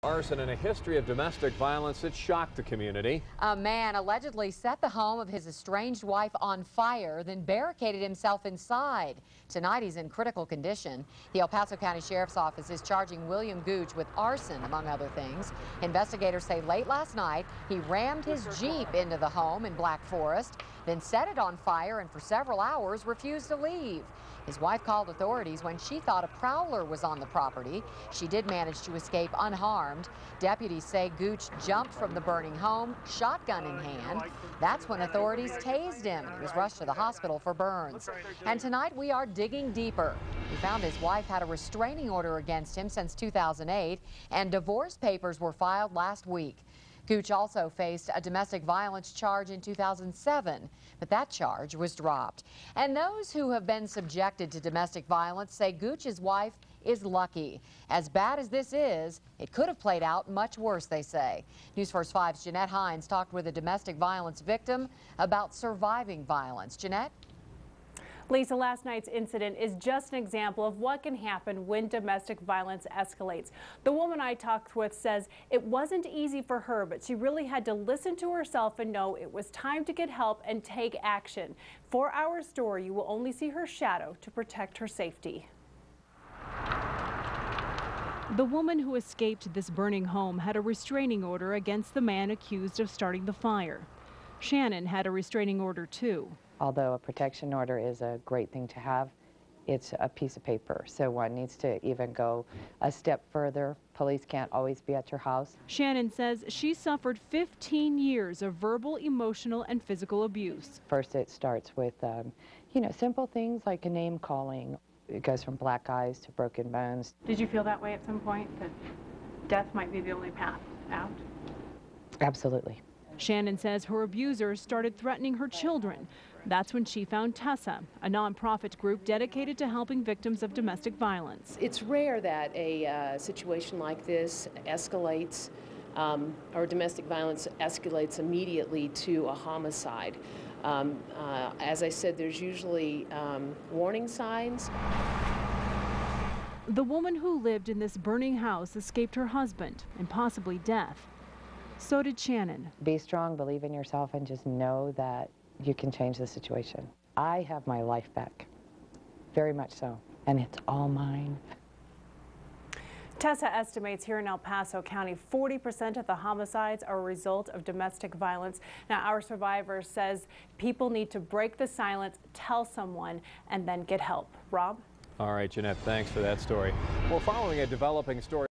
Arson and a history of domestic violence that shocked the community. A man allegedly set the home of his estranged wife on fire, then barricaded himself inside. Tonight he's in critical condition. The El Paso County Sheriff's Office is charging William Gooch with arson, among other things. Investigators say late last night he rammed his Jeep into the home in Black Forest, then set it on fire and for several hours refused to leave. His wife called authorities when she thought a prowler was on the property. She did manage to escape unharmed. Deputies say Gooch jumped from the burning home, shotgun in hand. That's when authorities tased him. He was rushed to the hospital for burns. And tonight we are digging deeper. We found his wife had a restraining order against him since 2008, and divorce papers were filed last week. Gooch also faced a domestic violence charge in 2007, but that charge was dropped. And those who have been subjected to domestic violence say Gooch's wife is lucky. As bad as this is, it could have played out much worse, they say. News First 5's Jeanette Hines talked with a domestic violence victim about surviving violence. Jeanette? Lisa, last night's incident is just an example of what can happen when domestic violence escalates. The woman I talked with says it wasn't easy for her, but she really had to listen to herself and know it was time to get help and take action. For our story, you will only see her shadow to protect her safety. The woman who escaped this burning home had a restraining order against the man accused of starting the fire. Shannon had a restraining order too. Although a protection order is a great thing to have, it's a piece of paper, so one needs to even go a step further. Police can't always be at your house. Shannon says she suffered 15 years of verbal, emotional, and physical abuse. First it starts with, simple things like a name calling. It goes from black eyes to broken bones. Did you feel that way at some point, that death might be the only path out? Absolutely. Shannon says her abusers started threatening her children. That's when she found Tessa, a nonprofit group dedicated to helping victims of domestic violence. It's rare that a situation like this escalates, or domestic violence escalates immediately to a homicide. As I said, there's usually warning signs. The woman who lived in this burning house escaped her husband and possibly death. So did Shannon. Be strong, believe in yourself, and just know that you can change the situation. I have my life back, very much so, and it's all mine. Tessa estimates here in El Paso County 40% of the homicides are a result of domestic violence. Now, our survivor says people need to break the silence, tell someone, and then get help. Rob? All right, Jeanette, thanks for that story. We're following a developing story.